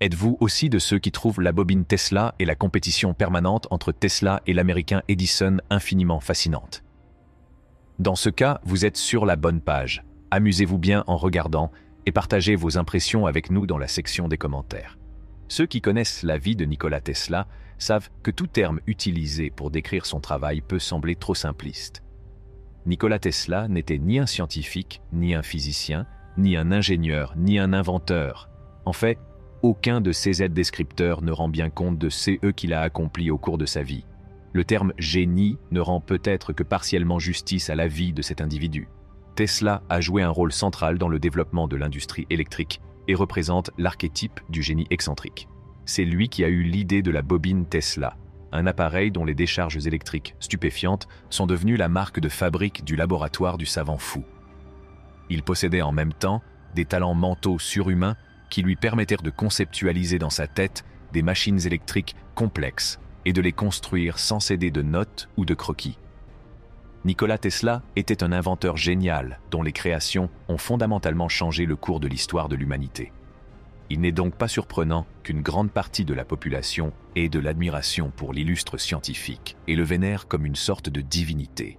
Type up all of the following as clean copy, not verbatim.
Êtes-vous aussi de ceux qui trouvent la bobine Tesla et la compétition permanente entre Tesla et l'américain Edison infiniment fascinante? Dans ce cas, vous êtes sur la bonne page. Amusez-vous bien en regardant et partagez vos impressions avec nous dans la section des commentaires. Ceux qui connaissent la vie de Nikola Tesla savent que tout terme utilisé pour décrire son travail peut sembler trop simpliste. Nikola Tesla n'était ni un scientifique, ni un physicien, ni un ingénieur, ni un inventeur. En fait, aucun de ces aides-descripteurs ne rend bien compte de ce qu'il a accompli au cours de sa vie. Le terme « génie » ne rend peut-être que partiellement justice à la vie de cet individu. Tesla a joué un rôle central dans le développement de l'industrie électrique et représente l'archétype du génie excentrique. C'est lui qui a eu l'idée de la bobine Tesla, un appareil dont les décharges électriques stupéfiantes sont devenues la marque de fabrique du laboratoire du savant fou. Il possédait en même temps des talents mentaux surhumains qui lui permettèrent de conceptualiser dans sa tête des machines électriques complexes et de les construire sans céder de notes ou de croquis. Nikola Tesla était un inventeur génial dont les créations ont fondamentalement changé le cours de l'histoire de l'humanité. Il n'est donc pas surprenant qu'une grande partie de la population ait de l'admiration pour l'illustre scientifique et le vénère comme une sorte de divinité.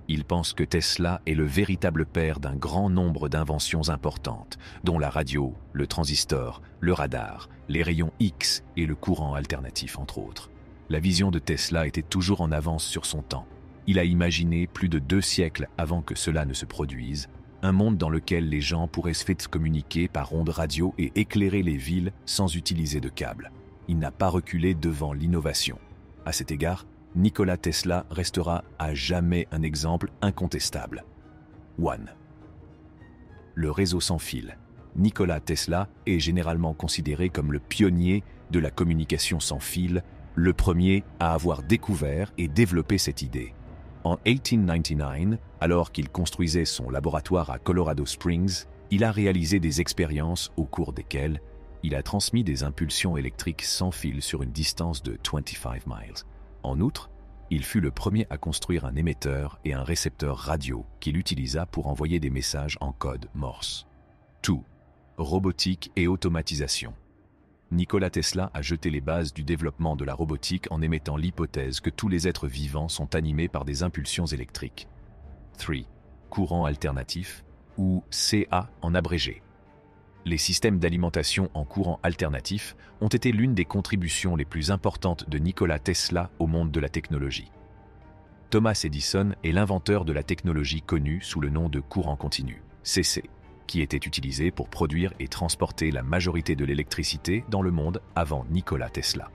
Il pense que Tesla est le véritable père d'un grand nombre d'inventions importantes, dont la radio, le transistor, le radar, les rayons X et le courant alternatif entre autres. La vision de Tesla était toujours en avance sur son temps. Il a imaginé plus de 2 siècles avant que cela ne se produise, un monde dans lequel les gens pourraient se faire communiquer par ondes radio et éclairer les villes sans utiliser de câbles. Il n'a pas reculé devant l'innovation. À cet égard, Nikola Tesla restera à jamais un exemple incontestable. 1. Le réseau sans fil. Nikola Tesla est généralement considéré comme le pionnier de la communication sans fil, le premier à avoir découvert et développé cette idée. En 1899, alors qu'il construisait son laboratoire à Colorado Springs, il a réalisé des expériences au cours desquelles il a transmis des impulsions électriques sans fil sur une distance de 25 miles. En outre, il fut le premier à construire un émetteur et un récepteur radio qu'il utilisa pour envoyer des messages en code Morse. 2. Robotique et automatisation. Nikola Tesla a jeté les bases du développement de la robotique en émettant l'hypothèse que tous les êtres vivants sont animés par des impulsions électriques. 3. Courant alternatif, ou CA en abrégé. Les systèmes d'alimentation en courant alternatif ont été l'une des contributions les plus importantes de Nikola Tesla au monde de la technologie. Thomas Edison est l'inventeur de la technologie connue sous le nom de courant continu, CC, qui était utilisé pour produire et transporter la majorité de l'électricité dans le monde avant Nikola Tesla.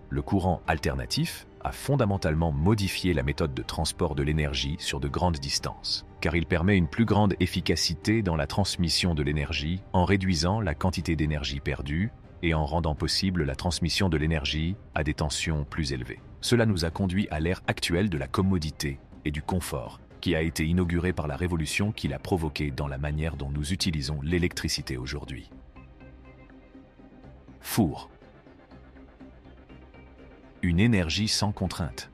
Le courant alternatif a fondamentalement modifié la méthode de transport de l'énergie sur de grandes distances, car il permet une plus grande efficacité dans la transmission de l'énergie en réduisant la quantité d'énergie perdue et en rendant possible la transmission de l'énergie à des tensions plus élevées. Cela nous a conduit à l'ère actuelle de la commodité et du confort, qui a été inaugurée par la révolution qu'il a provoquée dans la manière dont nous utilisons l'électricité aujourd'hui. Four. Une énergie sans contrainte.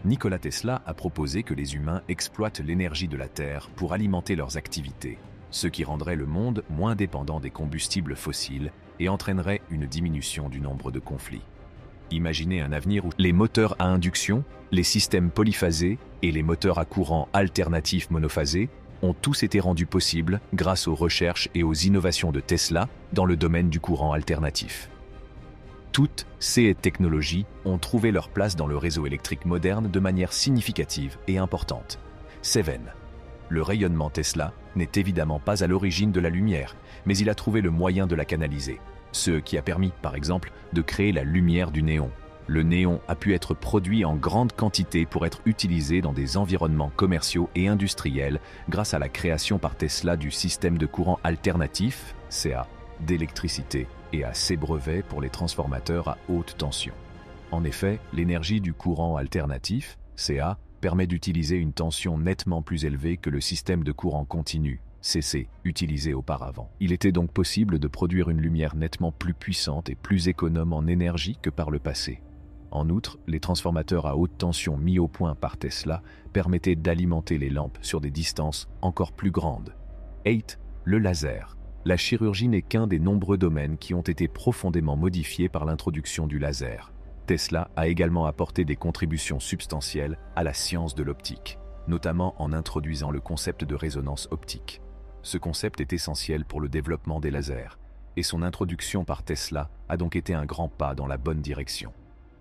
Nikola Tesla a proposé que les humains exploitent l'énergie de la Terre pour alimenter leurs activités, ce qui rendrait le monde moins dépendant des combustibles fossiles et entraînerait une diminution du nombre de conflits. Imaginez un avenir où les moteurs à induction, les systèmes polyphasés et les moteurs à courant alternatif monophasé ont tous été rendus possibles grâce aux recherches et aux innovations de Tesla dans le domaine du courant alternatif. Toutes ces technologies ont trouvé leur place dans le réseau électrique moderne de manière significative et importante. 7. Le rayonnement Tesla n'est évidemment pas à l'origine de la lumière, mais il a trouvé le moyen de la canaliser, ce qui a permis, par exemple, de créer la lumière du néon. Le néon a pu être produit en grande quantité pour être utilisé dans des environnements commerciaux et industriels grâce à la création par Tesla du système de courant alternatif, CA, d'électricité et à ses brevets pour les transformateurs à haute tension. En effet, l'énergie du courant alternatif, CA, permet d'utiliser une tension nettement plus élevée que le système de courant continu, CC, utilisé auparavant. Il était donc possible de produire une lumière nettement plus puissante et plus économe en énergie que par le passé. En outre, les transformateurs à haute tension mis au point par Tesla permettaient d'alimenter les lampes sur des distances encore plus grandes. 8. Le laser. La chirurgie n'est qu'un des nombreux domaines qui ont été profondément modifiés par l'introduction du laser. Tesla a également apporté des contributions substantielles à la science de l'optique, notamment en introduisant le concept de résonance optique. Ce concept est essentiel pour le développement des lasers, et son introduction par Tesla a donc été un grand pas dans la bonne direction.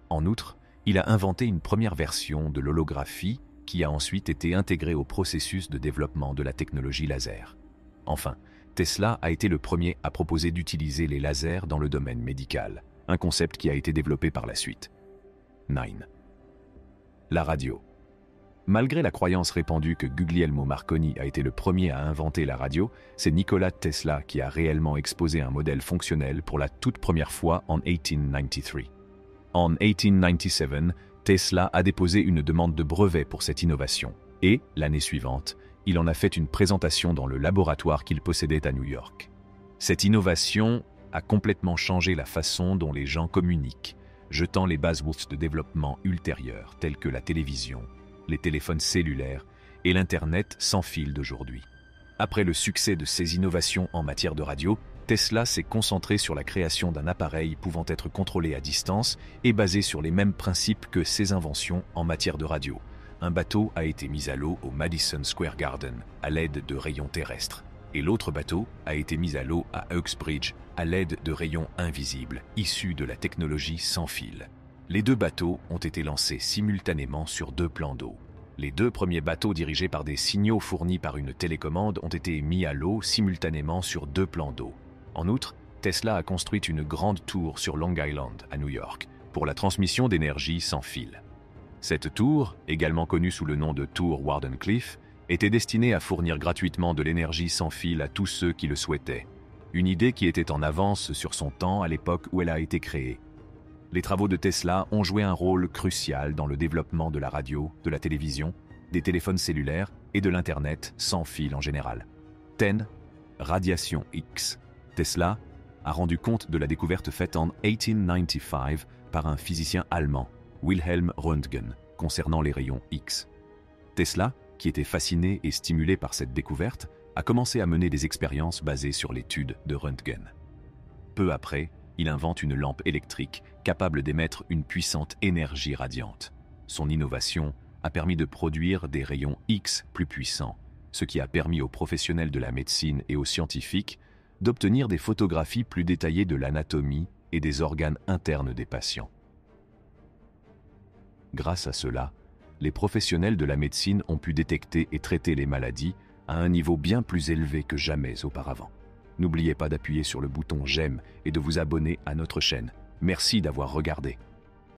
En outre, il a inventé une première version de l'holographie qui a ensuite été intégrée au processus de développement de la technologie laser. Enfin, Tesla a été le premier à proposer d'utiliser les lasers dans le domaine médical, un concept qui a été développé par la suite. 9. La radio. Malgré la croyance répandue que Guglielmo Marconi a été le premier à inventer la radio, c'est Nikola Tesla qui a réellement exposé un modèle fonctionnel pour la toute première fois en 1893. En 1897, Tesla a déposé une demande de brevet pour cette innovation, et, l'année suivante, il en a fait une présentation dans le laboratoire qu'il possédait à New York. Cette innovation a complètement changé la façon dont les gens communiquent, jetant les bases de développement ultérieurs telles que la télévision, les téléphones cellulaires et l'Internet sans fil d'aujourd'hui. Après le succès de ces innovations en matière de radio, Tesla s'est concentré sur la création d'un appareil pouvant être contrôlé à distance et basé sur les mêmes principes que ses inventions en matière de radio. Un bateau a été mis à l'eau au Madison Square Garden à l'aide de rayons terrestres, et l'autre bateau a été mis à l'eau à Uxbridge à l'aide de rayons invisibles issus de la technologie sans fil. Les deux bateaux ont été lancés simultanément sur deux plans d'eau. Les deux premiers bateaux dirigés par des signaux fournis par une télécommande ont été mis à l'eau simultanément sur deux plans d'eau. En outre, Tesla a construit une grande tour sur Long Island, à New York, pour la transmission d'énergie sans fil. Cette tour, également connue sous le nom de tour Wardenclyffe, était destinée à fournir gratuitement de l'énergie sans fil à tous ceux qui le souhaitaient. Une idée qui était en avance sur son temps à l'époque où elle a été créée. Les travaux de Tesla ont joué un rôle crucial dans le développement de la radio, de la télévision, des téléphones cellulaires et de l'Internet sans fil en général. 10. Radiation X. Tesla a rendu compte de la découverte faite en 1895 par un physicien allemand, Wilhelm Röntgen, concernant les rayons X. Tesla, qui était fasciné et stimulé par cette découverte, a commencé à mener des expériences basées sur l'étude de Röntgen. Peu après, il invente une lampe électrique capable d'émettre une puissante énergie radiante. Son innovation a permis de produire des rayons X plus puissants, ce qui a permis aux professionnels de la médecine et aux scientifiques d'obtenir des photographies plus détaillées de l'anatomie et des organes internes des patients. Grâce à cela, les professionnels de la médecine ont pu détecter et traiter les maladies à un niveau bien plus élevé que jamais auparavant. N'oubliez pas d'appuyer sur le bouton j'aime et de vous abonner à notre chaîne. Merci d'avoir regardé.